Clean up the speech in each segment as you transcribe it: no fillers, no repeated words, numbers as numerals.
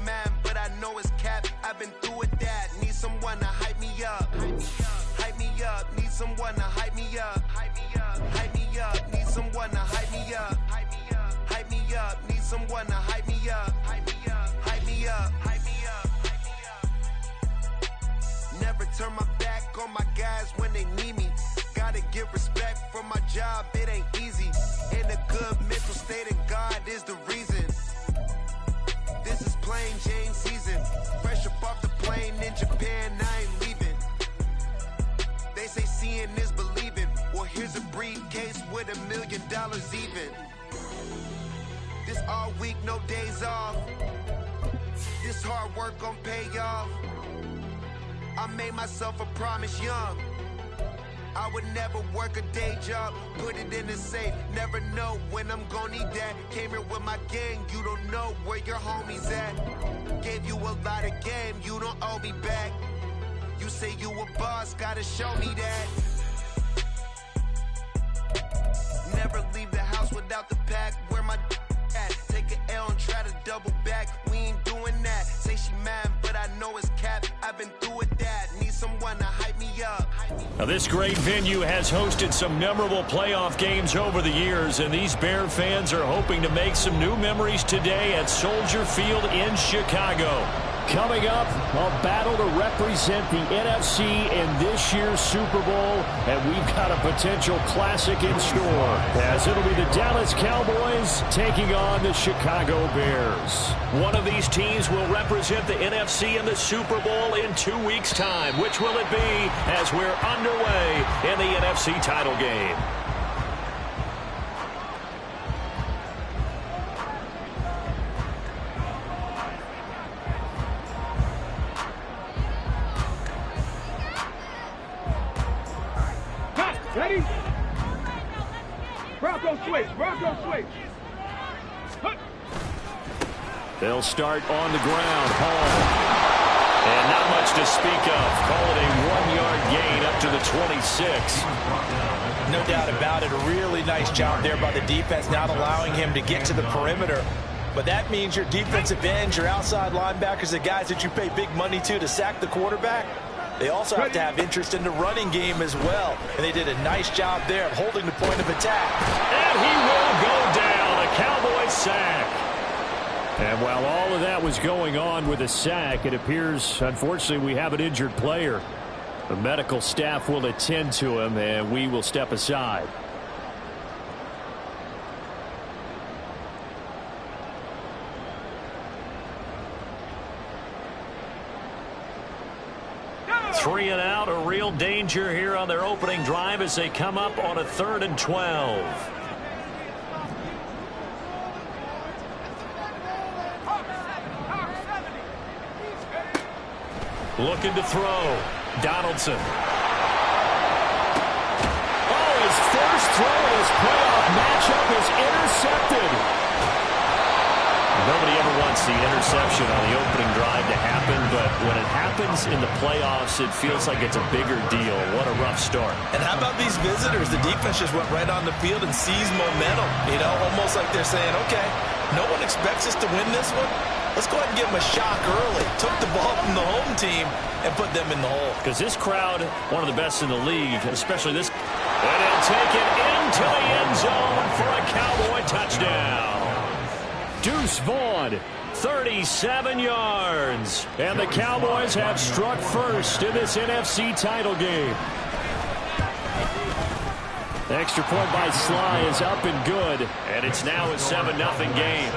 mad, but I know it's cap. I've been through with that. Need someone to hype me up. Hype me up. Need someone to hype me up. Hype me up. Hype me up. Need someone to hype me up. Hype me up. Hype me up. Need someone to hype me up. Hype me up. Hype me up. Hype me up. Hype me up. Never turn my back on my guys when they need me. Gotta give respect for my job, it ain't easy. In a good mental state, and God is the reason. This is plain Jane season. Fresh up off the plane in Japan, I ain't leaving. They say seeing is believing. Well, here's a briefcase with $1 million even. This all week, no days off. This hard work gon' pay off. I made myself a promise young. I would never work a day job, put it in the safe. Never know when I'm gonna need that. Came here with my gang, you don't know where your homies at. Gave you a lot of game, you don't owe me back. You say you a boss, gotta show me that. Never leave the house without the pack. Where my at? Take an L and try to double back. We ain't doing that. Say she mad, but I know it's cap. I've been through with that. Need someone to hype me up. Now, this great venue has hosted some memorable playoff games over the years, and these Bear fans are hoping to make some new memories today at Soldier Field in Chicago. Coming up, a battle to represent the NFC in this year's Super Bowl, and we've got a potential classic in store, as it'll be the Dallas Cowboys taking on the Chicago Bears. One of these teams will represent the NFC in the Super Bowl in 2 weeks' time. Which will it be as we're underway in the NFC title game? Ready? Bronco switch. Bronco switch. They'll start on the ground. Hall. And not much to speak of. Call it a 1-yard gain up to the 26. No doubt about it. A really nice job there by the defense, not allowing him to get to the perimeter. But that means your defensive ends, your outside linebackers, the guys that you pay big money to sack the quarterback, they also have to have interest in the running game as well. And they did a nice job there of holding the point of attack. And he will go down. A Cowboys sack. And while all of that was going on with a sack, it appears, unfortunately, we have an injured player. The medical staff will attend to him, and we will step aside. Three and out, a real danger here on their opening drive as they come up on a 3rd and 12. Looking to throw. Donaldson. Oh, his first throw in his playoff matchup is intercepted. Nobody ever wants the interception on the opening drive to happen, but when it happens in the playoffs, it feels like it's a bigger deal. What a rough start. And how about these visitors? The defense just went right on the field and seized momentum. You know, almost like they're saying, okay, no one expects us to win this one. Let's go ahead and give them a shock early. Took the ball from the home team and put them in the hole. Because this crowd, one of the best in the league, especially this. And it'll take it into the end zone for a Cowboy touchdown. Deuce Vaughn, 37 yards. And the Cowboys have struck first in this NFC title game. The extra point by Sly is up and good. And it's now a 7-0 game.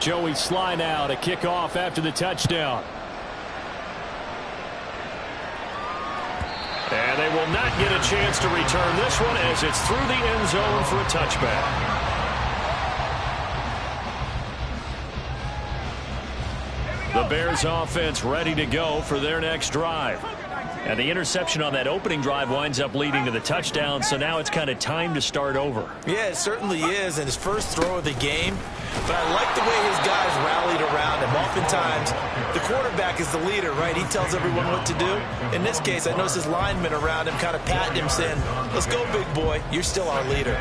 Joey Sly now to kick off after the touchdown. And they will not get a chance to return this one as it's through the end zone for a touchback. The Bears offense ready to go for their next drive. And the interception on that opening drive winds up leading to the touchdown, so now it's kind of time to start over. Yeah, it certainly is. And his first throw of the game, But I like the way his guys rallied around him. Oftentimes, the quarterback is the leader, right? He tells everyone what to do. In this case, I noticed his linemen around him kind of patting him, saying, let's go, big boy. You're still our leader.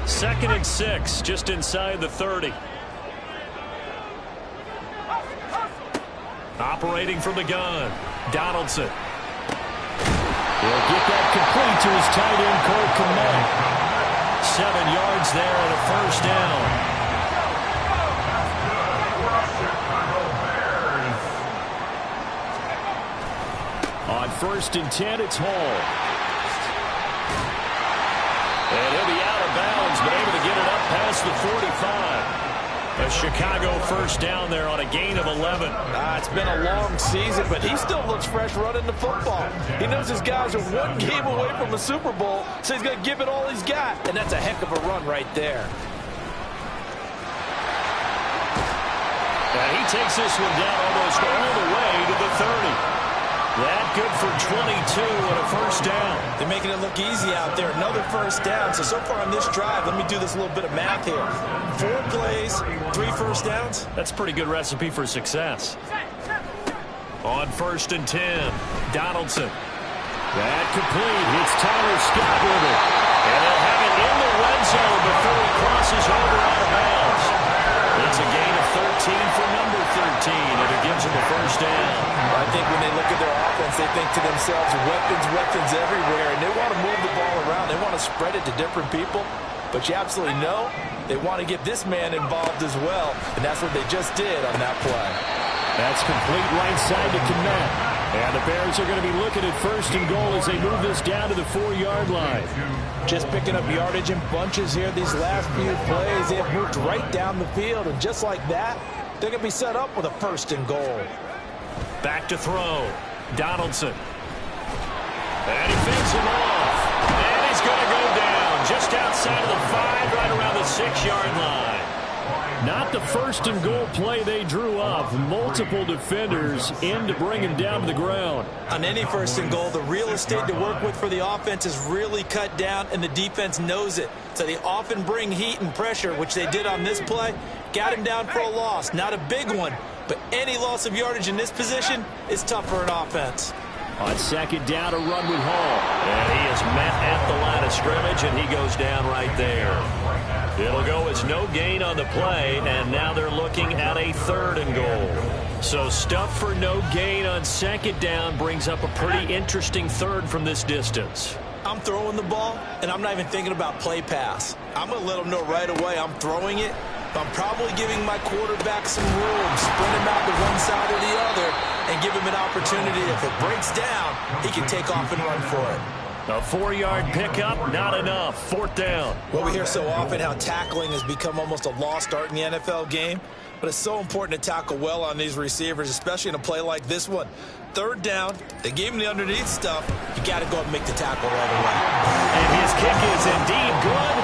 Second and 6, just inside the 30. Operating from the gun, Donaldson. He'll get that complete to his tight end, Cole Kmet. 7 yards there and a first down. On 1st and 10, it's Hall. And he'll be out of bounds, but able to get it up past the 45. A Chicago first down there on a gain of 11. It's been a long season, but he still looks fresh running the football. He knows his guys are 1 game away from a Super Bowl, so he's going to give it all he's got. And that's a heck of a run right there. And he takes this one down almost all the way to the 30. That good for 22 and a first down. They're making it look easy out there. Another first down. So far on this drive, let me do this little bit of math here. 4 plays, 3 first downs. That's a pretty good recipe for success. On 1st and 10, Donaldson. That complete. It's Tyler Scott with it. And they'll have it in the red zone before he crosses over out of bounds. It's a gain of 13 for number 13, and it gives him a first down. I think when they look at their offense, they think to themselves, weapons everywhere, and they want to move the ball around. They want to spread it to different people, but you absolutely know they want to get this man involved as well, and that's what they just did on that play. That's complete right side to Kmet. And the Bears are going to be looking at 1st and goal as they move this down to the 4-yard line. Just picking up yardage in bunches here these last few plays. They have moved right down the field, and just like that, they're going to be set up with a 1st and goal. Back to throw. Donaldson. And he fakes him off. And he's going to go down just outside of the 5, right around the 6-yard line. Not the 1st and goal play they drew up. Multiple defenders in to bring him down to the ground. On any 1st and goal, the real estate to work with for the offense is really cut down, and the defense knows it. So they often bring heat and pressure, which they did on this play. Got him down for a loss. Not a big one, but any loss of yardage in this position is tough for an offense. On 2nd down, a run with Hall. And he is met at the line of scrimmage, and he goes down right there. It'll go as no gain on the play, and now they're looking at a 3rd and goal. So stuff for no gain on 2nd down brings up a pretty interesting 3rd from this distance. I'm throwing the ball, and I'm not even thinking about play pass. I'm going to let them know right away I'm throwing it. I'm probably giving my quarterback some room, sprint him out to one side or the other, and give him an opportunity. If it breaks down, he can take off and run for it. A 4-yard pickup, not enough. 4th down. Well, we hear so often how tackling has become almost a lost art in the NFL game, but it's so important to tackle well on these receivers, especially in a play like this one. 3rd down, they gave him the underneath stuff. You got to go and make the tackle right away. And his kick is indeed good.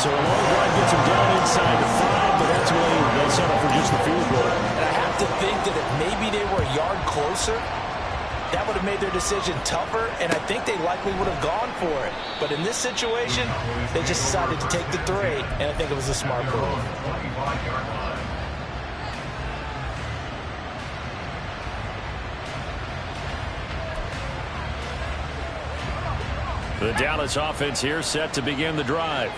So a long run gets him down inside the 5, but that's why they settle for just the field goal. And I have to think that if maybe they were a yard closer, that would have made their decision tougher, and I think they likely would have gone for it. But in this situation, they just decided to take the 3, and I think it was a smart move. The Dallas offense here set to begin the drive.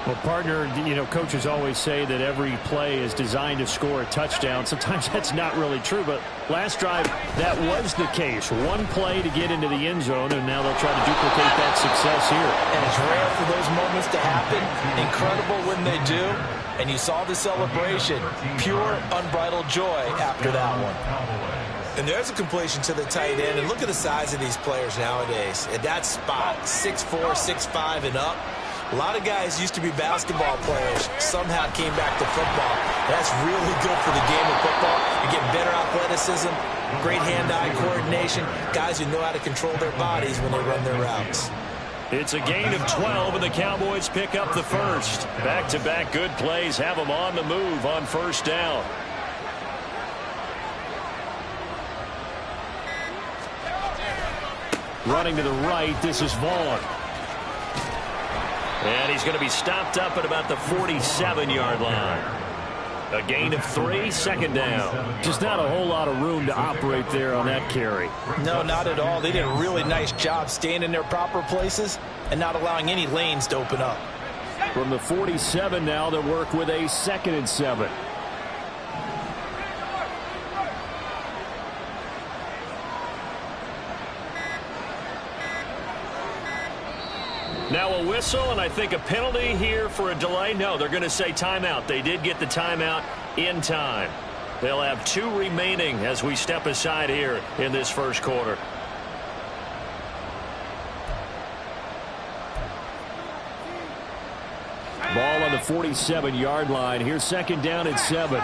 Well, partner, coaches always say that every play is designed to score a touchdown. Sometimes that's not really true, but last drive, that was the case. One play to get into the end zone, and now they'll try to duplicate that success here. And it's rare for those moments to happen. Incredible when they do. And you saw the celebration. Pure, unbridled joy after that one. And there's a completion to the tight end. And look at the size of these players nowadays. At that spot, 6'4", 6'5", and up. A lot of guys used to be basketball players, somehow came back to football. That's really good for the game of football. You get better athleticism, great hand-eye coordination, guys who know how to control their bodies when they run their routes. It's a gain of 12, and the Cowboys pick up the 1st. Back-to-back good plays have them on the move on 1st down. Running to the right, this is Vaughn. And he's going to be stopped up at about the 47-yard line. A gain of 3, second down. Just not a whole lot of room to operate there on that carry. No, not at all. They did a really nice job staying in their proper places and not allowing any lanes to open up. From the 47 now, they'll work with a 2nd and 7. Now a whistle, and I think a penalty here for a delay. No, they're going to say timeout. They did get the timeout in time. They'll have 2 remaining as we step aside here in this first quarter. Ball on the 47-yard line. Here's 2nd down and 7.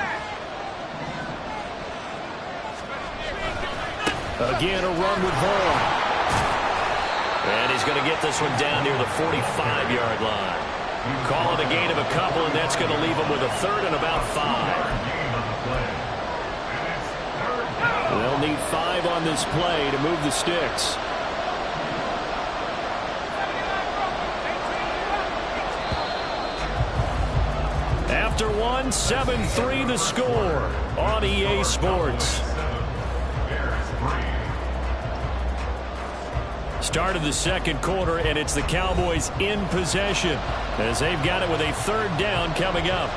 Again, a run with Vaughn. And he's going to get this one down near the 45-yard line. Call it a gain of a couple, and that's going to leave him with a 3rd and about 5. They'll need 5 on this play to move the sticks. After 1, 7-3 the score on EA Sports. Start of the second quarter, and it's the Cowboys in possession as they've got it with a 3rd down coming up.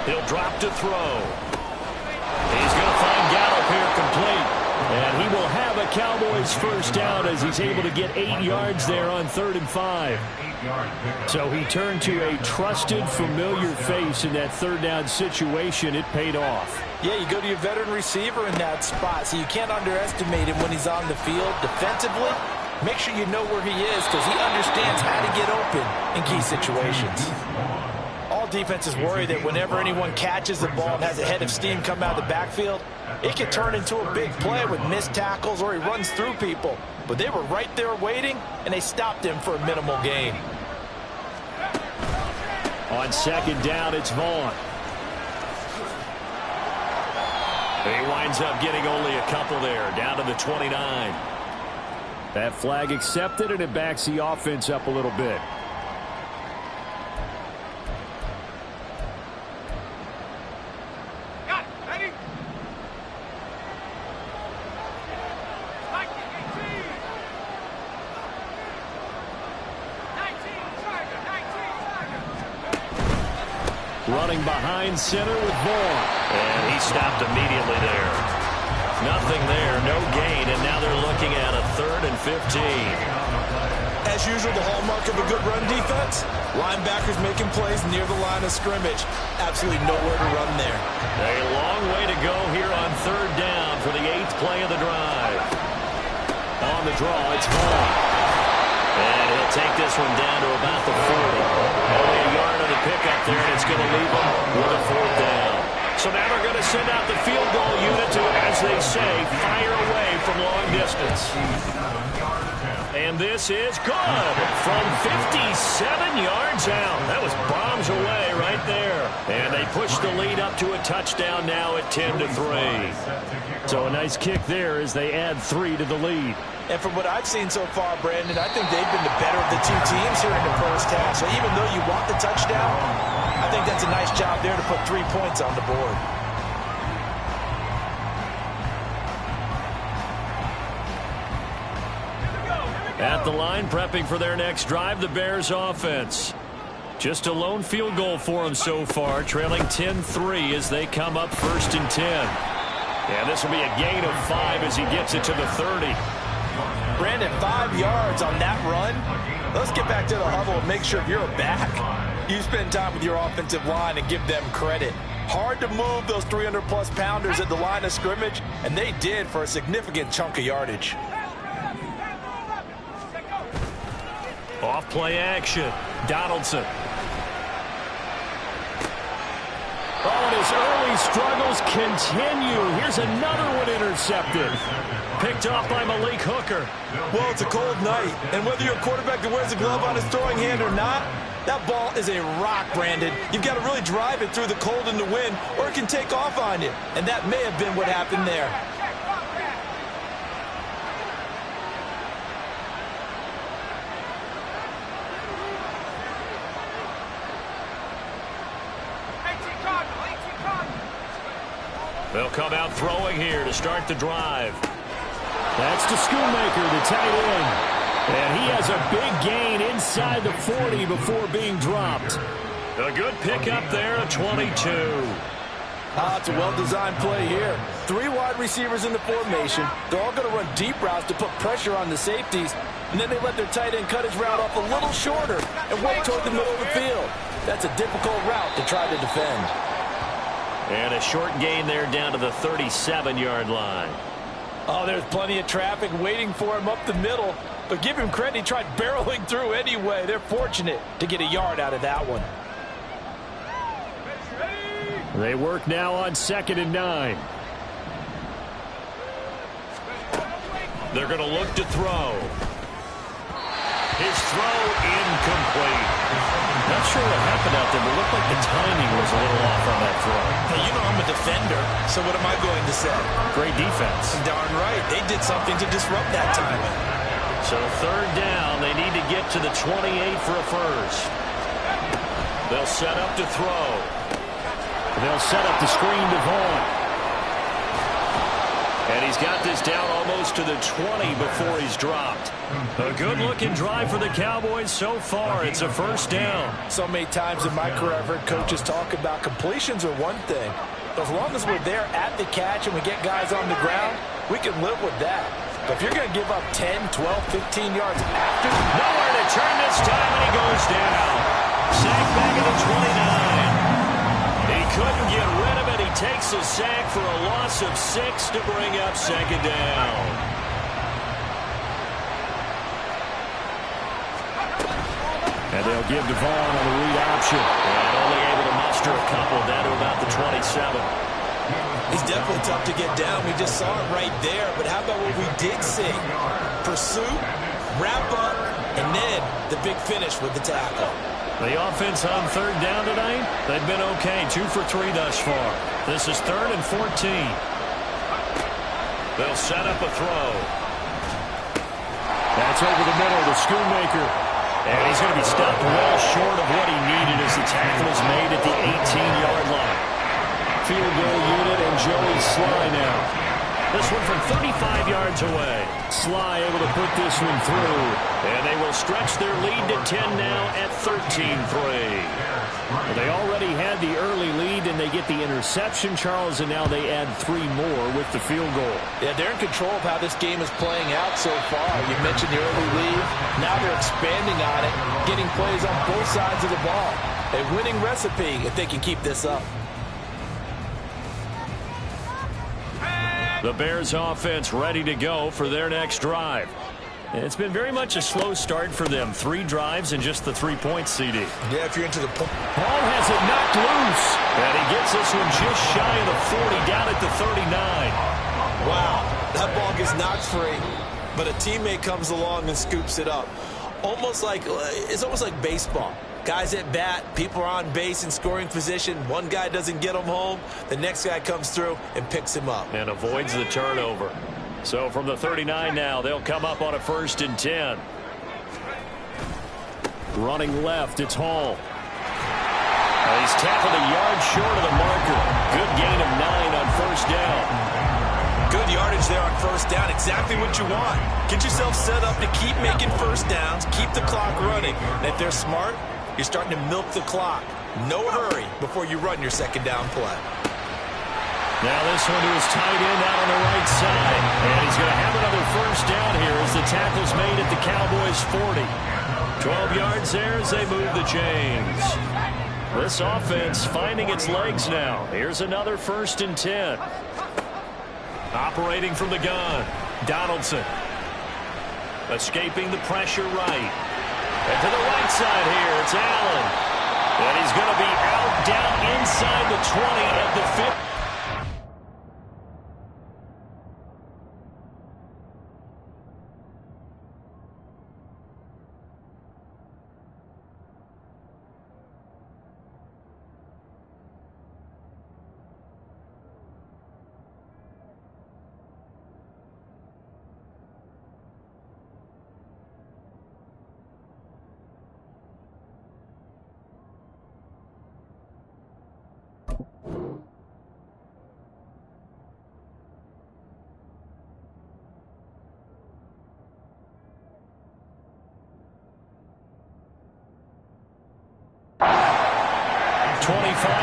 He'll drop to throw. He's going to find Gallup here complete. And he will have a Cowboys first down as he's able to get 8 yards there on 3rd and 5. So he turned to a trusted, familiar face in that 3rd down situation. It paid off. Yeah, you go to your veteran receiver in that spot, so you can't underestimate him when he's on the field. Defensively, make sure you know where he is because he understands how to get open in key situations. All defenses worry that whenever anyone catches the ball and has a head of steam come out of the backfield, it can turn into a big play with missed tackles or he runs through people. But they were right there waiting, and they stopped him for a minimal gain. On 2nd down, it's Vaughn. He winds up getting only a couple there, down to the 29. That flag accepted, and it backs the offense up a little bit. Running behind center with Vaughn. And he stopped immediately there. Nothing there, no gain, and now they're looking at a 3rd and 15. As usual, the hallmark of a good run defense, linebackers making plays near the line of scrimmage. Absolutely nowhere to run there. A long way to go here on 3rd down for the 8th play of the drive. On the draw, it's Vaughn. And he'll take this one down to about the 40. Only a yard on the pickup there, and it's going to leave him with a 4th down. So now they're going to send out the field goal unit to, as they say, fire away from long distance. And this is good from 57 yards out. That was bombs away right there. And they push the lead up to a touchdown now at 10-3. So a nice kick there as they add 3 to the lead. And from what I've seen so far, Brandon, I think they've been the better of the 2 teams here in the first half. So even though you want the touchdown, I think that's a nice job there to put 3 points on the board. At the line, prepping for their next drive, the Bears offense. Just a lone field goal for them so far, trailing 10-3 as they come up 1st and 10. And this will be a gain of 5 as he gets it to the 30. Brandon, 5 yards on that run. Let's get back to the huddle and make sure you're back. You spend time with your offensive line and give them credit. Hard to move those 300-plus pounders at the line of scrimmage, and they did for a significant chunk of yardage. Play action. Donaldson. Oh, and his early struggles continue. Here's another one intercepted. Picked off by Malik Hooker. Well, it's a cold night, and whether you're a quarterback that wears a glove on his throwing hand or not, that ball is a rock, Brandon. You've got to really drive it through the cold and the wind, or it can take off on you. And that may have been what happened there. They'll come out throwing here to start the drive. That's to Schoonmaker, the tight end. And he has a big gain inside the 40 before being dropped. A good pickup there at 22. It's a well-designed play here. 3 wide receivers in the formation. They're all going to run deep routes to put pressure on the safeties. And then they let their tight end cut his route off a little shorter and work toward the middle of the field. That's a difficult route to try to defend. And a short gain there down to the 37-yard line. Oh, there's plenty of traffic waiting for him up the middle. But give him credit, he tried barreling through anyway. They're fortunate to get a yard out of that one. They work now on 2nd and 9. They're going to look to throw. His throw incomplete. Not sure what happened out there, but it looked like the timing was a little off on that throw. Hey, you know I'm a defender, so what am I going to say? Great defense. Darn right. They did something to disrupt that timing. So 3rd down, they need to get to the 28 for a first. They'll set up to throw. They'll set up the screen to Vaughn. And he's got this down almost to the 20 before he's dropped. A good-looking drive for the Cowboys so far. It's a first down. So many times in my career, I've heard coaches talk about completions are one thing. But as long as we're there at the catch and we get guys on the ground, we can live with that. But if you're going to give up 10, 12, 15 yards after... Nowhere to turn this time, and he goes down. Sack back at the 29. He couldn't get rid of it. He takes a sack for a loss of 6 to bring up 2nd down. And they'll give Devon on the read option. And only able to muster a couple down to about the 27. He's definitely tough to get down. We just saw it right there. But how about what we did see? Pursuit, wrap up, and then the big finish with the tackle. The offense on 3rd down tonight, they've been okay. 2 for 3 thus far. This is 3rd and 14. They'll set up a throw. That's over the middle to Schoonmaker. And he's going to be stopped well short of what he needed as the tackle is made at the 18-yard line. Field goal unit and Joey Sly now. This one from 35 yards away. Sly able to put this one through. And they will stretch their lead to 10 now at 13-3. They already had the early lead, and they get the interception, Charles, and now they add 3 more with the field goal. Yeah, they're in control of how this game is playing out so far. You mentioned the early lead. Now they're expanding on it, getting plays on both sides of the ball. A winning recipe if they can keep this up. The Bears offense ready to go for their next drive. It's been very much a slow start for them. 3 drives and just the 3-point CD. Yeah, if you're into the point. Ball has it knocked loose. And he gets this one just shy of the 40 down at the 39. Wow, that ball gets knocked free. But a teammate comes along and scoops it up. It's almost like baseball. Guys at bat, people are on base in scoring position. One guy doesn't get him home. The next guy comes through and picks him up. And avoids the turnover. So from the 39 now, they'll come up on a 1st and 10. Running left, it's Hall. He's tackled a yard short of the marker. Good gain of 9 on 1st down. Good yardage there on 1st down. Exactly what you want. Get yourself set up to keep making 1st downs, keep the clock running. And if they're smart, you're starting to milk the clock. No hurry before you run your 2nd down play. Now this one to his tight end out on the right side. And he's going to have another 1st down here as the tackle's made at the Cowboys' 40. 12 yards there as they move the chains. This offense finding its legs now. Here's another 1st and 10. Operating from the gun, Donaldson. Escaping the pressure right. And to the right side here, it's Allen. And he's going to be out down inside the 20 at the 50.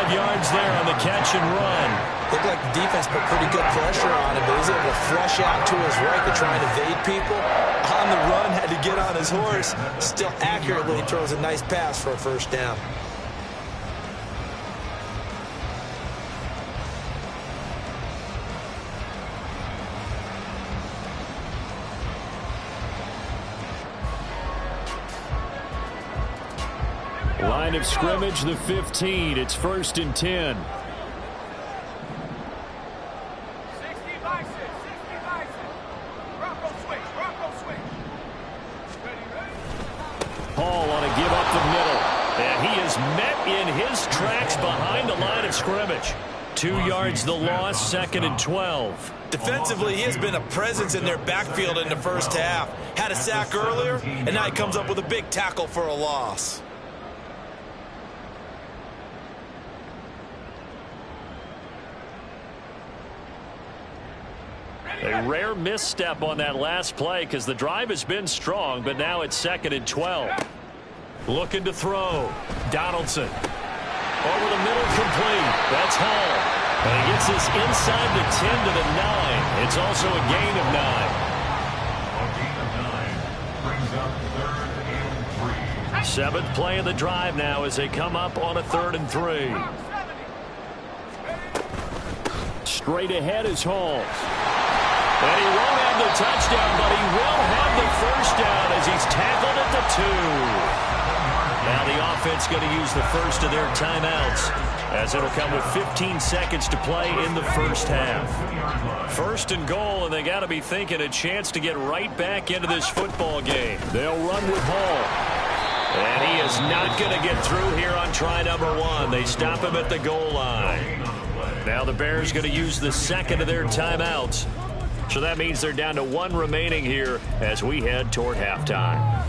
Yards there on the catch and run. Looked like the defense put pretty good pressure on him, but he's able to flush out to his right to try and evade people. On the run, had to get on his horse. Still accurately throws a nice pass for a first down. Line of scrimmage, the 15. It's 1st and 10. Paul on a give up the middle. And he is met in his tracks behind the line of scrimmage. 2 yards the loss, 2nd and 12. Defensively, he has been a presence in their backfield in the first half. Had a sack earlier, and now he comes up with a big tackle for a loss. A rare misstep on that last play because the drive has been strong, but now it's 2nd and 12. Looking to throw. Donaldson. Over the middle, complete. That's Hall. And he gets this inside the 10 to the 9. It's also a gain of 9. A gain of 9 brings up 3rd and 3. 7th play of the drive now as they come up on a 3rd and 3. Straight ahead is Hall. And he won't have the touchdown, but he will have the first down as he's tackled at the 2. Now the offense going to use the first of their timeouts as it'll come with 15 seconds to play in the first half. 1st and goal, and they got to be thinking a chance to get right back into this football game. They'll run with Hall. And he is not going to get through here on try number 1. They stop him at the goal line. Now the Bears going to use the second of their timeouts. So that means they're down to 1 remaining here as we head toward halftime.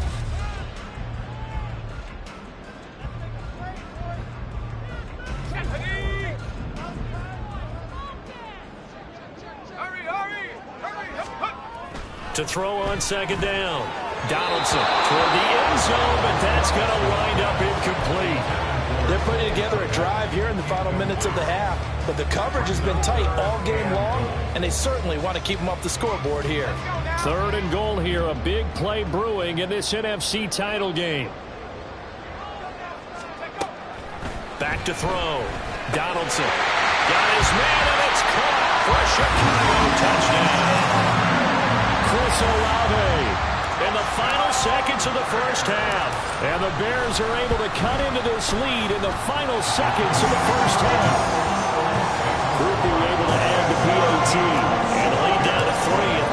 To throw on 2nd down. Donaldson toward the end zone, but that's going to wind up incomplete. They're putting together a drive here in the final minutes of the half, but the coverage has been tight all game long, and they certainly want to keep them off the scoreboard here. 3rd and goal here, a big play brewing in this NFC title game. Back to throw. Donaldson got his man, and it's caught for a Chicago touchdown. Chris Olave in the final seconds of the first half. And the Bears are able to cut into this lead in the final seconds of the first half. Groupie able to add the PAT. And the lead down to 3 at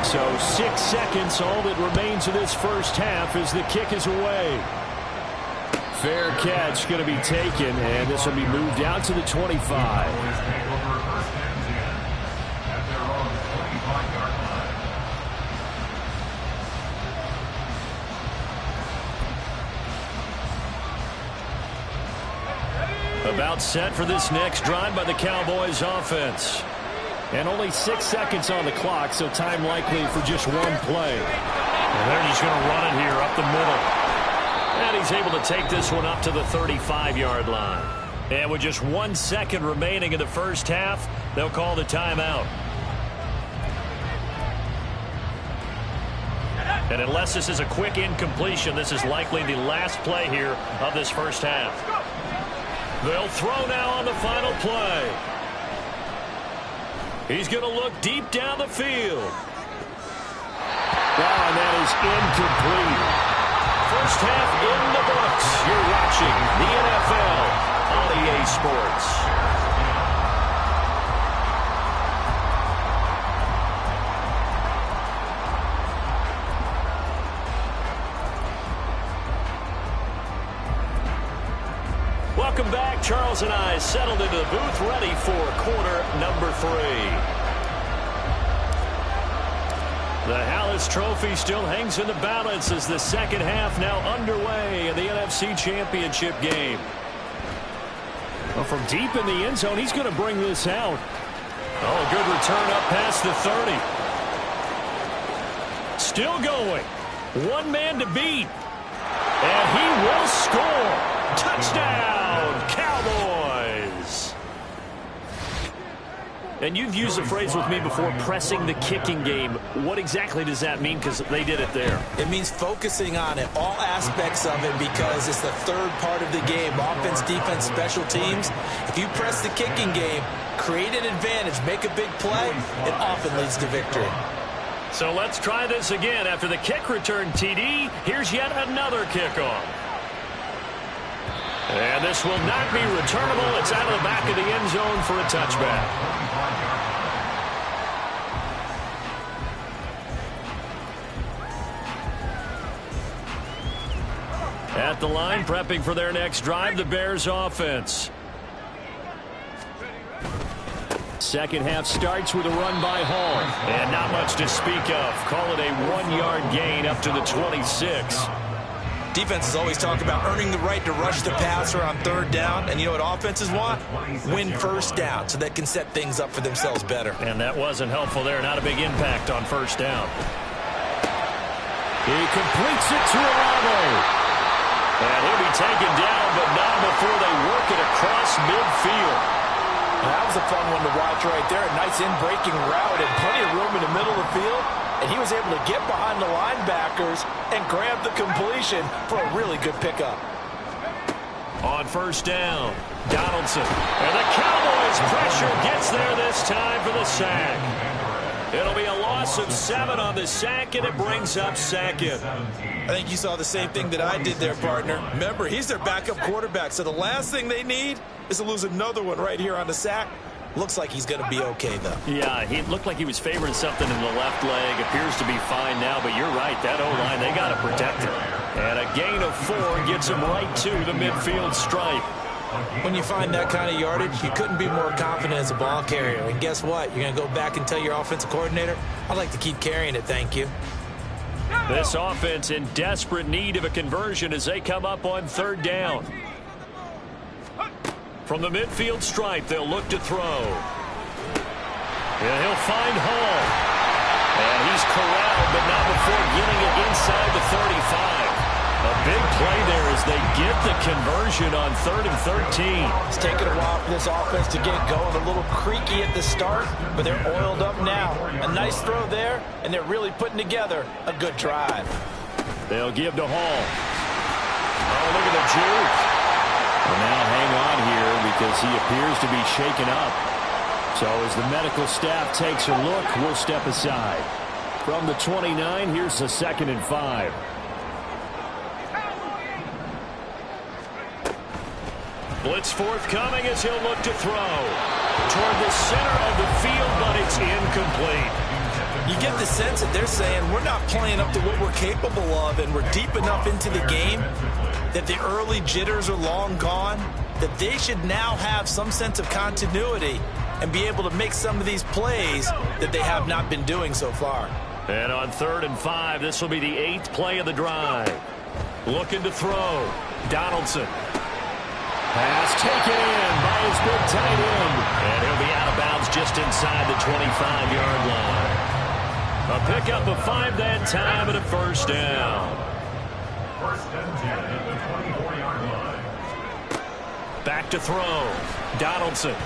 13-10. So 6 seconds, all that remains of this first half as the kick is away. Fair catch going to be taken, and this will be moved out to the 25. About set for this next drive by the Cowboys offense. And only 6 seconds on the clock, so time likely for just 1 play. And they're just going to run it here up the middle. And he's able to take this one up to the 35-yard line. And with just 1 second remaining in the first half, they'll call the timeout. And unless this is a quick incompletion, this is likely the last play here of this first half. They'll throw now on the final play. He's going to look deep down the field. Wow, and that is incomplete. First half in the books. You're watching the NFL on EA Sports. Welcome back. Charles and I settled into the booth, ready for quarter number 3. The Hallis Trophy still hangs in the balance as the second half now underway in the NFC Championship game. Well, from deep in the end zone, he's going to bring this out. Oh, a good return up past the 30. Still going. One man to beat. And he will score. Touchdown, Cowboys. And you've used the phrase with me before, pressing the kicking game. What exactly does that mean? Because they did it there. It means focusing on it, all aspects of it, because it's the third part of the game. Offense, defense, special teams. If you press the kicking game, create an advantage, make a big play, it often leads to victory. So let's try this again. After the kick return, TD, here's yet another kickoff. And this will not be returnable. It's out of the back of the end zone for a touchback. At the line, prepping for their next drive, the Bears offense. Second half starts with a run by Hall. And not much to speak of. Call it a 1-yard gain up to the 26. Defenses always talk about earning the right to rush the passer on third down. And you know what offenses want? Win first down so they can set things up for themselves better. And that wasn't helpful there. Not a big impact on first down. He completes it to Olave. And he'll be taken down, but not before they work it across midfield. That was a fun one to watch right there. A nice in-breaking route and plenty of room in the middle of the field. And he was able to get behind the linebackers and grab the completion for a really good pickup. On first down, Donaldson. And the Cowboys' pressure gets there this time for the sack. It'll be a loss of 7 on the sack, and it brings up second. I think you saw the same thing that I did there, partner. Remember, he's their backup quarterback, so the last thing they need is to lose another one right here on the sack. Looks like he's going to be okay, though. Yeah, he looked like he was favoring something in the left leg. Appears to be fine now, but you're right. That O-line, they got to protect him. And a gain of 4 gets him right to the midfield stripe. When you find that kind of yardage, you couldn't be more confident as a ball carrier. And guess what? You're going to go back and tell your offensive coordinator, I'd like to keep carrying it, thank you. This offense in desperate need of a conversion as they come up on third down. From the midfield stripe, they'll look to throw. And he'll find Hall. And he's corralled, but not before getting it inside the 35. A big play there as they get the conversion on 3rd and 13. It's taken a while for this offense to get going. A little creaky at the start, but they're oiled up now. A nice throw there, and they're really putting together a good drive. They'll give to Hall. Oh, look at the juke. Well, now hang on here because he appears to be shaken up. So as the medical staff takes a look, we'll step aside. From the 29, here's the 2nd and 5. Blitz forthcoming as he'll look to throw. Toward the center of the field, but it's incomplete. You get the sense that they're saying we're not playing up to what we're capable of, and we're deep enough into the game that the early jitters are long gone, that they should now have some sense of continuity and be able to make some of these plays that they have not been doing so far. And on 3rd and 5, this will be the 8th play of the drive. Looking to throw. Donaldson. Pass taken in by his big tight end. And he'll be out of bounds just inside the 25-yard line. A pickup of 5 that time and a first down. First and 10 at the 24-yard line. Back to throw. Donaldson.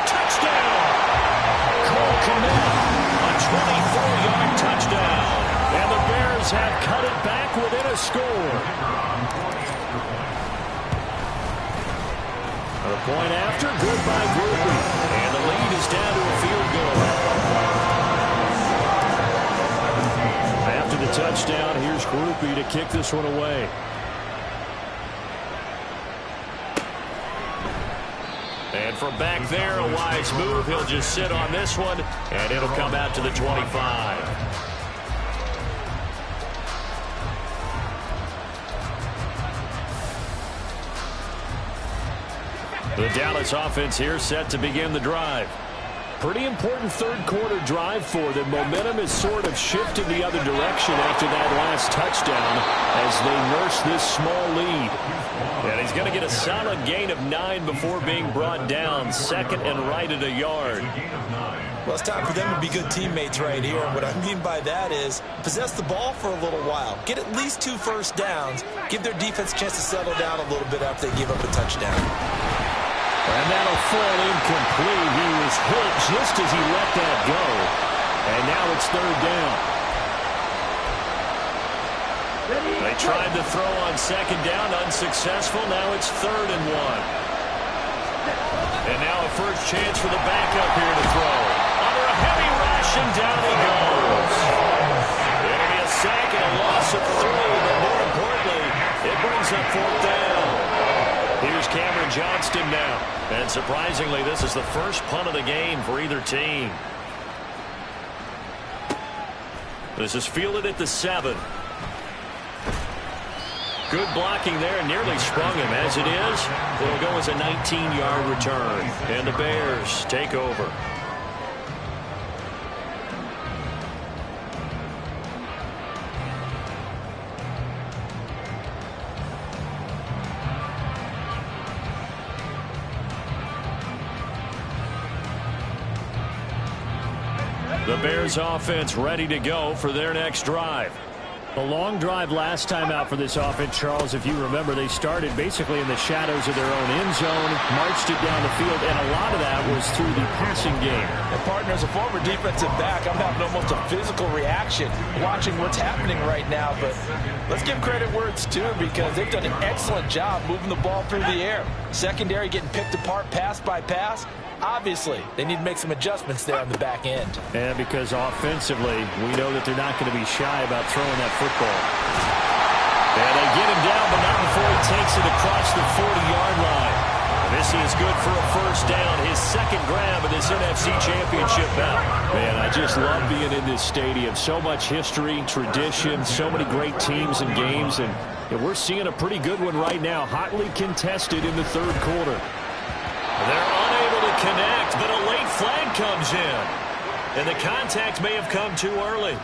Touchdown! Cole Kmet. A 24-yard touchdown. And the Bears have cut it back within a score. A point after, good by Grupe. And the lead is down to a field goal. After the touchdown. touchdown. Here's Grupe to kick this one away. And from back there, a wise move. He'll just sit on this one, and it'll come out to the 25. The Dallas offense here set to begin the drive. Pretty important third-quarter drive for them. Momentum has sort of shifted the other direction after that last touchdown as they nurse this small lead. And he's going to get a solid gain of 9 before being brought down. Second and right at a yard. Well, it's time for them to be good teammates right here. What I mean by that is possess the ball for a little while. Get at least 2 first downs. Give their defense a chance to settle down a little bit after they give up a touchdown. And that'll fall incomplete. He was hit just as he let that go. And now it's third down. They tried to throw on second down, unsuccessful. Now it's 3rd and 1. And now a first chance for the backup here to throw. Under a heavy rush, and down he goes. It'll be a sack and a loss of 3, but more importantly, it brings up 4th down. Here's Cameron Johnston now. And surprisingly, this is the first punt of the game for either team. This is fielded at the 7. Good blocking there, nearly sprung him. As it is, it'll go as a 19-yard return. And the Bears take over. The Bears offense ready to go for their next drive. A long drive last time out for this offense, Charles. If you remember, they started basically in the shadows of their own end zone, marched it down the field, and a lot of that was through the passing game. And partner, as a former defensive back, I'm having almost a physical reaction watching what's happening right now. But let's give credit where it's due, because they've done an excellent job moving the ball through the air. Secondary getting picked apart pass by pass. Obviously, they need to make some adjustments there on the back end. And because offensively, we know that they're not going to be shy about throwing that football. And they get him down, but not before he takes it across the 40-yard line. This is good for a first down, his second grab of this NFC Championship bout. Man, I just love being in this stadium. So much history, tradition, so many great teams and games, and we're seeing a pretty good one right now, hotly contested in the third quarter. They're unable to connect, but a late flag comes in. And the contact may have come too early.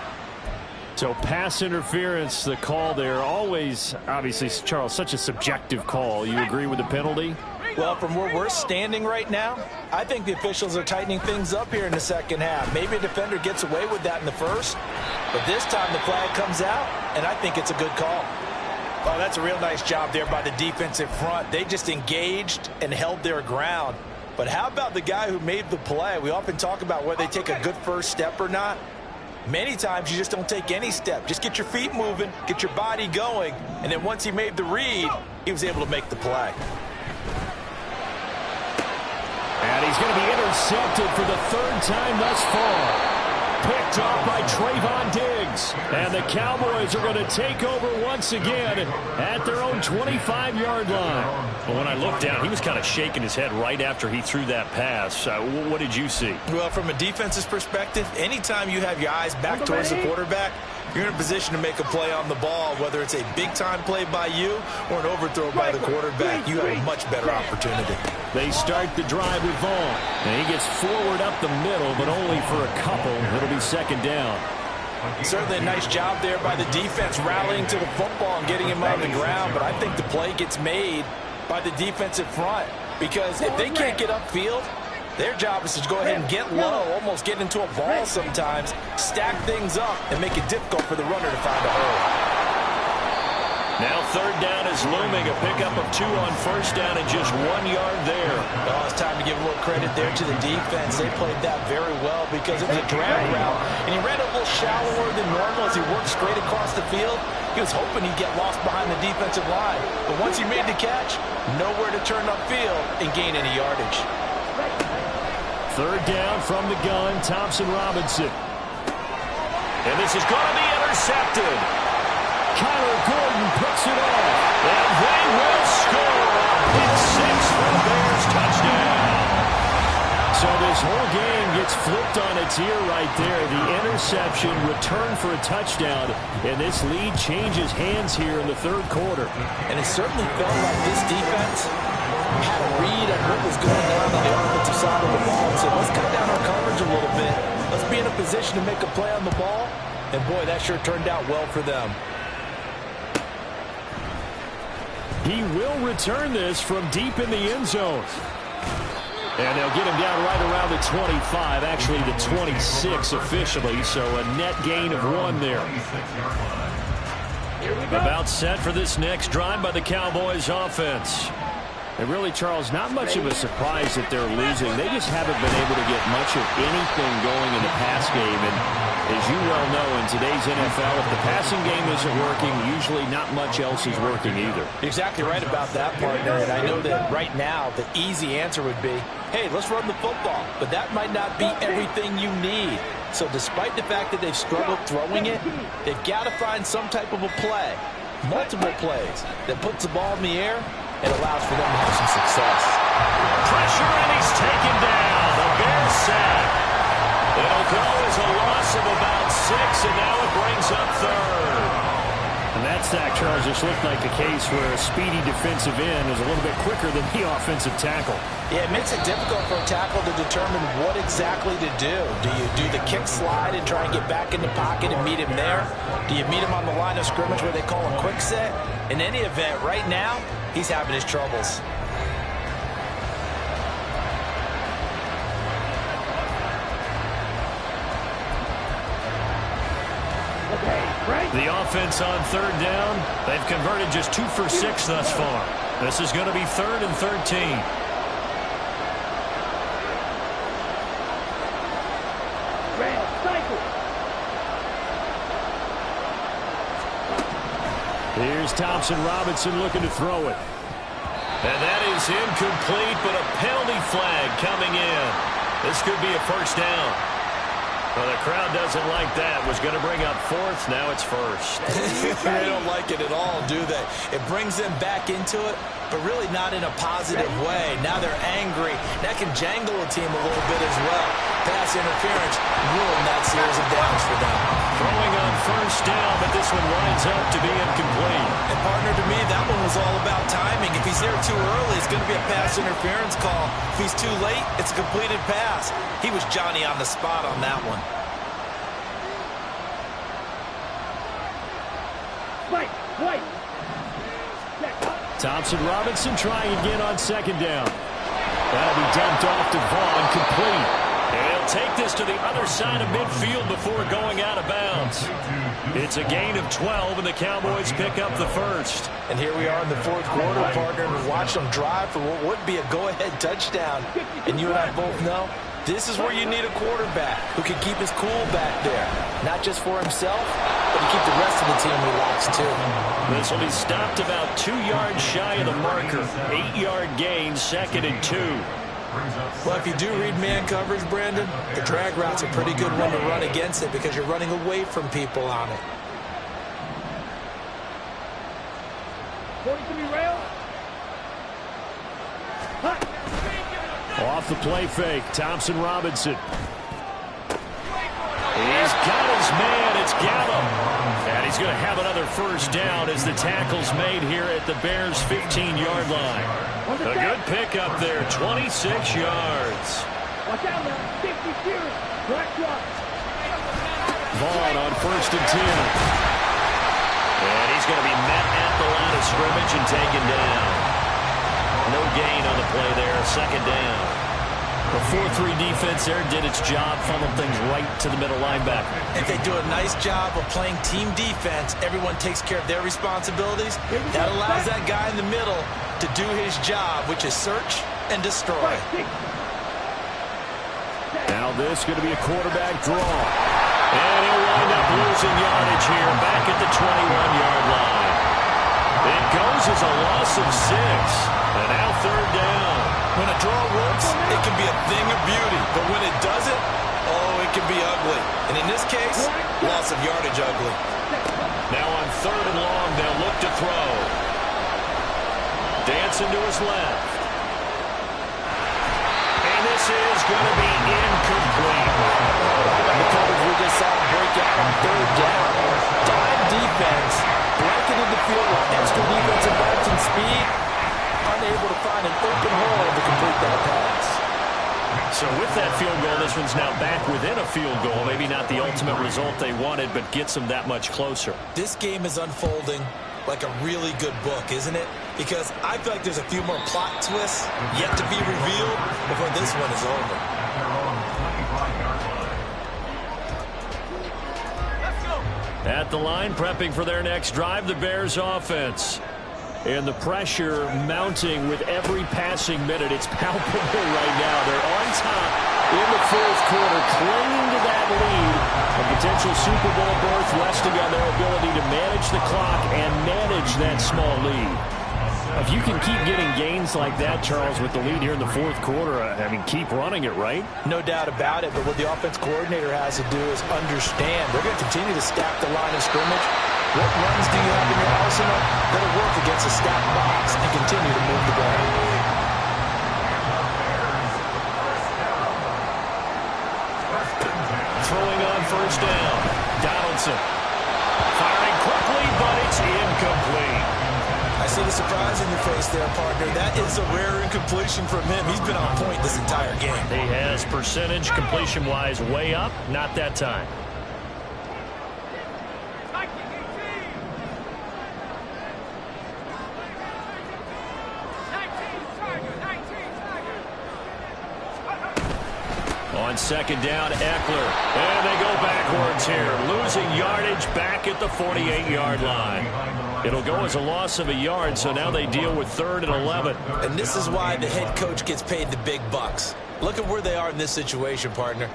So pass interference, the call there. Always, obviously, Charles, such a subjective call. You agree with the penalty? Well, from where we're standing right now, I think the officials are tightening things up here in the second half. Maybe a defender gets away with that in the first, but this time the flag comes out, and I think it's a good call. Oh, that's a real nice job there by the defensive front. They just engaged and held their ground. But how about the guy who made the play? We often talk about whether they take a good first step or not. Many times you just don't take any step. Just get your feet moving, get your body going, and then once he made the read, he was able to make the play. And he's going to be intercepted for the 3rd time thus far. Picked off by Trayvon Diggs. And the Cowboys are going to take over once again at their own 25-yard line. Well, when I looked down, he was kind of shaking his head right after he threw that pass. What did you see? Well, from a defense's perspective, anytime you have your eyes back towards the quarterback, you're in a position to make a play on the ball, whether it's a big-time play by you or an overthrow by the quarterback. You have a much better opportunity. They start the drive with Vaughn. And he gets forward up the middle, but only for a couple. It'll be second down. Certainly a nice job there by the defense rallying to the football and getting him on the ground, but I think the play gets made by the defensive front, because if they can't get upfield, their job is to go ahead and get low, almost get into a ball sometimes, stack things up, and make it difficult for the runner to find a hole. Now 3rd down is looming, a pickup of 2 on first down and just 1 yard there. Oh, it's time to give a little credit there to the defense. They played that very well because it was a drag route, and he ran a little shallower than normal as he worked straight across the field. He was hoping he'd get lost behind the defensive line, but once he made the catch, nowhere to turn upfield and gain any yardage. 3rd down from the gun, Thompson Robinson. And this is going to be intercepted. Kyler Gordon picks it off. And they will score. Pick 6 for the Bears. Touchdown. So this whole game gets flipped on its ear right there. The interception, return for a touchdown, and this lead changes hands here in the third quarter. And it certainly felt like this defense had a read on what was going on the offensive side of the ball and said, let's cut down our coverage a little bit. Let's be in a position to make a play on the ball. And, boy, that sure turned out well for them. He will return this from deep in the end zone. And they'll get him down right around the 25, actually the 26 officially, so a net gain of 1 there. About set for this next drive by the Cowboys offense. And really, Charles, not much of a surprise that they're losing. They just haven't been able to get much of anything going in the pass game. And as you well know, in today's NFL, if the passing game isn't working, usually not much else is working either. You're exactly right about that, partner. And I know that right now the easy answer would be, hey, let's run the football. But that might not be everything you need. So despite the fact that they've struggled throwing it, they've got to find some type of a play, multiple plays, that puts the ball in the air and allows for them to have some success. Pressure, and he's taken down. The Bears sack. It'll go as a loss of about 6, and now it brings up third. And that sack, Charles, just looked like a case where a speedy defensive end is a little bit quicker than the offensive tackle. Yeah, it makes it difficult for a tackle to determine what exactly to do. Do you do the kick slide and try and get back in the pocket and meet him there? Do you meet him on the line of scrimmage where they call a quick set? In any event, right now, he's having his troubles. The offense on third down, they've converted just 2 for 6 thus far. This is going to be 3rd and 13. Here's Thompson Robinson looking to throw it. And that is incomplete, but a penalty flag coming in. This could be a first down. Well, the crowd doesn't like that. Was going to bring up 4th. Now it's 1st. They don't like it at all, do they? It brings them back into it, but really not in a positive way. Now they're angry. That can jangle a team a little bit as well. Pass interference ruined that series of downs for them. Throwing on first down, but this one winds up to be incomplete. And, partner, to me, that one was all about timing. If he's there too early, it's going to be a pass interference call. If he's too late, it's a completed pass. He was Johnny on the spot on that one. Thompson Robinson trying again on 2nd down. That'll be dumped off to Vaughn, complete. And he'll take this to the other side of midfield before going out of bounds. It's a gain of 12, and the Cowboys pick up the 1st. And here we are in the 4th quarter, partner, and watch them drive for what would be a go-ahead touchdown. And you and I both know this is where you need a quarterback who can keep his cool back there. Not just for himself, but to keep the rest of the team relaxed, too. This will be stopped about 2 yards shy of the marker. 8-yard gain, 2nd and 2. Well, if you do read man coverage, Brandon, the drag route's a pretty good one to run against it because you're running away from people on it. Off the play fake, Thompson Robinson. He's got his man, it's Gallup. And he's going to have another first down as the tackle's made here at the Bears' 15-yard line. A good pickup there, 26 yards. Vaughn on 1st and 10. And he's going to be met at the line of scrimmage and taken down. No gain on the play there, 2nd down. The 4-3 defense there did its job, funneled things right to the middle linebacker. If they do a nice job of playing team defense, everyone takes care of their responsibilities. That allows that guy in the middle to do his job, which is search and destroy. Now this is going to be a quarterback draw. And he'll wind up losing yardage here back at the 21-yard line. It goes as a loss of 6. And now 3rd down. When a draw works, it can be a thing of beauty. But when it doesn't, oh, it can be ugly. And in this case, loss of yardage ugly. Now on 3rd and long, they'll look to throw. Dancing to his left. And this is going to be incomplete. The coverage we just saw break out on 3rd down. Dime defense, blanketed the field with extra defensive backs and speed, unable to find an open hole to complete that pass. So with that field goal, this one's now back within a field goal. Maybe not the ultimate result they wanted, but gets them that much closer. This game is unfolding like a really good book, isn't it? Because I feel like there's a few more plot twists yet to be revealed before this one is over. At the line, prepping for their next drive, the Bears offense. And the pressure mounting with every passing minute. It's palpable right now. They're on top in the 4th quarter, clinging to that lead. A potential Super Bowl berth resting on their ability to manage the clock and manage that small lead. If you can keep getting gains like that, Charles, with the lead here in the 4th quarter, I mean, keep running it, right? No doubt about it, but what the offense coordinator has to do is understand they're going to continue to stack the line of scrimmage. What runs do you have in your arsenal that'll work against a stacked box and continue to move the ball? Throwing on 1st down. Donaldson. Firing quickly, but it's incomplete. I see the surprise in your face there, partner. That is a rare incompletion from him. He's been on point this entire game. He has percentage completion-wise way up. Not that time. On 2nd down, Eckler. And they go backwards here. Losing yardage back at the 48-yard line. It'll go as a loss of a yard, so now they deal with 3rd and 11. And this is why the head coach gets paid the big bucks. Look at where they are in this situation, partner.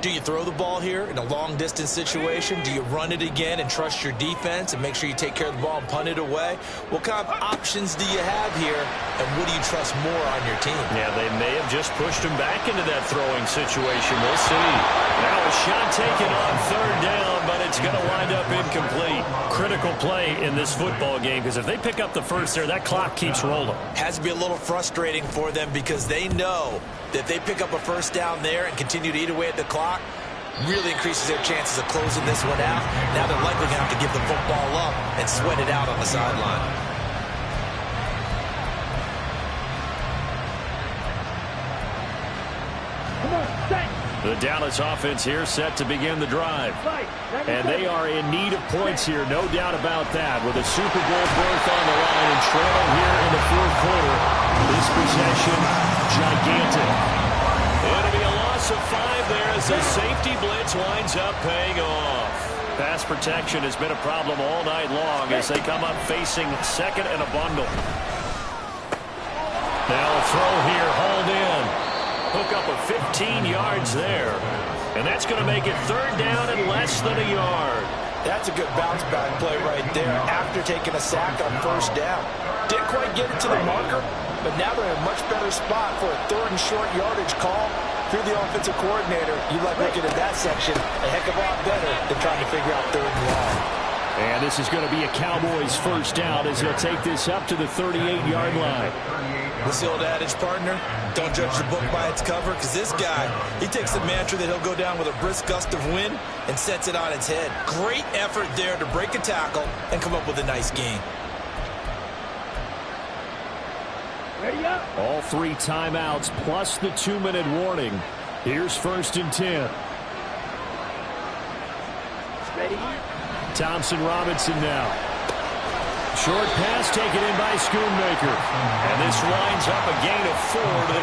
Do you throw the ball here in a long-distance situation? Do you run it again and trust your defense and make sure you take care of the ball and punt it away? What kind of options do you have here, and what do you trust more on your team? Yeah, they may have just pushed him back into that throwing situation. We'll see. Now a shot taken on 3rd down, but it's going to wind up incomplete. Critical play in this football game, because if they pick up the first there, that clock keeps rolling. Has to be a little frustrating for them because they know that if they pick up a 1st down there and continue to eat away at the clock, really increases their chances of closing this one out. Now they're likely going to have to give the football up and sweat it out on the sideline. The Dallas offense here set to begin the drive. And they are in need of points here, no doubt about that. With a Super Bowl berth on the line and trailing here in the 4th quarter. This possession, gigantic. It'll be a loss of 5 there as the safety blitz winds up paying off. Pass protection has been a problem all night long as they come up facing 2nd and a bundle. Now a throw here, hauled in. Hook up of 15 yards there. And that's going to make it 3rd down and less than a yard. That's a good bounce back play right there after taking a sack on 1st down. Didn't quite get it to the marker, but now they're in a much better spot for a 3rd and short yardage call. If you're the offensive coordinator, you like looking at that section a heck of a lot better than trying to figure out 3rd and long. And this is going to be a Cowboys 1st down as they'll take this up to the 38-yard line. What's the old adage, partner? Don't judge the book by its cover, because this guy, he takes the mantra that he'll go down with a brisk gust of wind and sets it on its head. Great effort there to break a tackle and come up with a nice gain. Ready up. All 3 timeouts plus the 2-minute warning. Here's 1st and 10. Ready. Thompson Robinson now. Short pass taken in by Schoonmaker. And this winds up a gain of 4 to the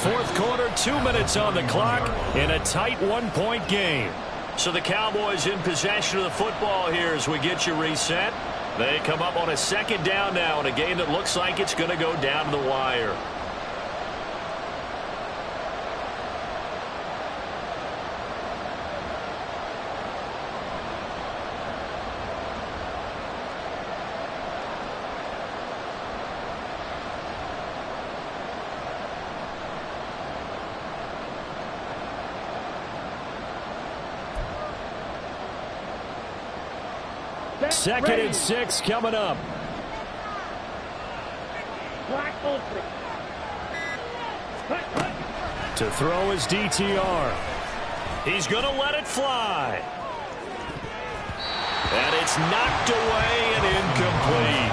41. 4th quarter, 2 minutes on the clock in a tight 1-point game. So the Cowboys in possession of the football here as we get you reset. They come up on a 2nd down now in a game that looks like it's going to go down to the wire. Second and 6 coming up. Black open. To throw his DTR. He's going to let it fly. And it's knocked away and incomplete.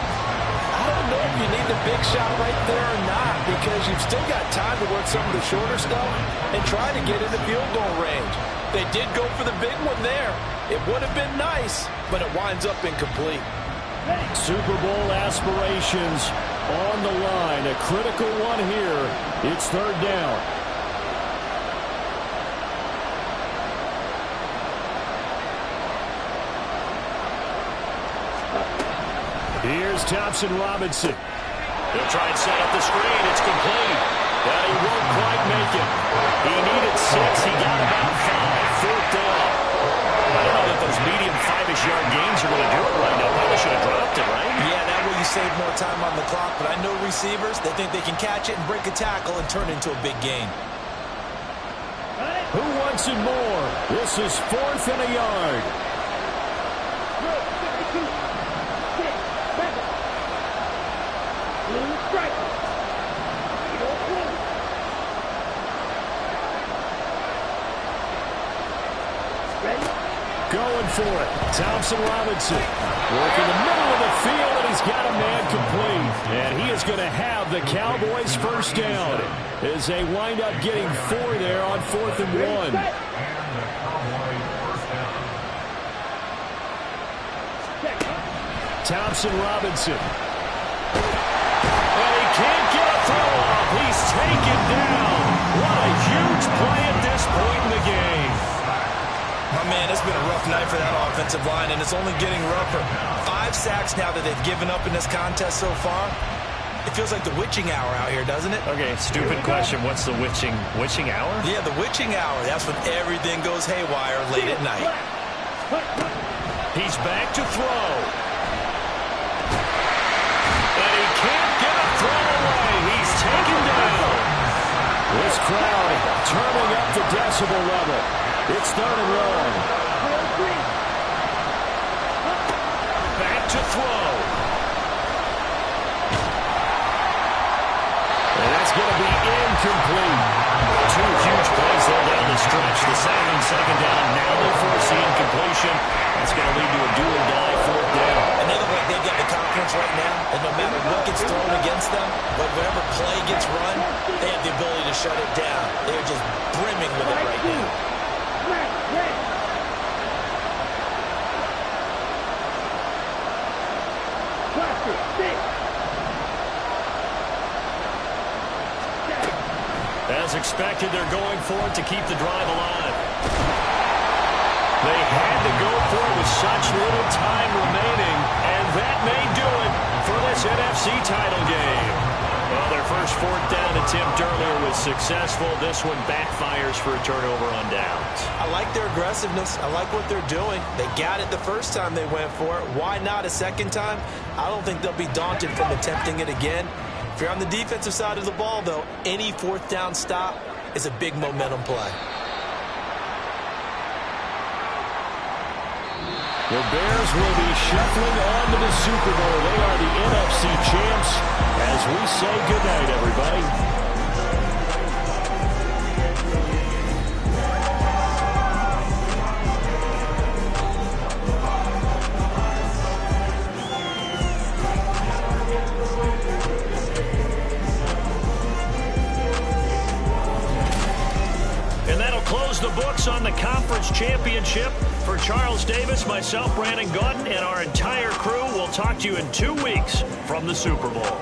I don't know if you need the big shot right there or not, because you've still got time to work some of the shorter stuff and try to get into field goal range. They did go for the big one there. It would have been nice, but it winds up incomplete. Super Bowl aspirations on the line. A critical one here. It's third down. Here's Thompson Robinson. He'll try and set up the screen. It's complete. But he won't quite make it. He needed 6. He got about 5. Fourth down. I don't know that those medium 5-ish yard gains are going to do it right now. Probably should have dropped it, right? Yeah, that way you save more time on the clock. But I know receivers, they think they can catch it and break a tackle and turn it into a big gain. Who wants it more? This is 4th and a yard. Going for it. Thompson Robinson. Working the middle of the field, and he's got a man complete. And he is going to have the Cowboys first down as they wind up getting 4 there on 4th and 1. Thompson Robinson. And he can't get a throw off. He's taken down. What a huge play at this point in the game. My man, it's been a rough night for that offensive line, and it's only getting rougher. 5 sacks now that they've given up in this contest so far. It feels like the witching hour out here, doesn't it? Okay, stupid question. What's the witching hour? Yeah, the witching hour. That's when everything goes haywire late at night. He's back to throw. And he can't get a throw away. He's taken down. This crowd turning up the decibel level. It's 3rd and long. Back to throw. And that's going to be incomplete. 2 huge plays there down the stretch. The second down. Now they force the incompletion. That's going to lead to a do-or-die 4th down. And they look like they've got the confidence right now that no matter what gets thrown against them, whatever play gets run, they have the ability to shut it down. They're just brimming with it right now. As expected, they're going for it to keep the drive alive. They had to go for it with such little time remaining, and that may do it for this NFC title game. Well, their first 4th down attempt earlier was successful. This one backfires for a turnover on downs. I like their aggressiveness. I like what they're doing. They got it the first time they went for it. Why not a second time? I don't think they'll be daunted from attempting it again. If you're on the defensive side of the ball, though, any 4th down stop is a big momentum play. The Bears will be shuffling on to the Super Bowl. They are the NFC champs as we say goodnight, everybody. Close the books on the conference championship. For Charles Davis, myself, Brandon Gaudin, and our entire crew, we'll talk to you in 2 weeks from the Super Bowl.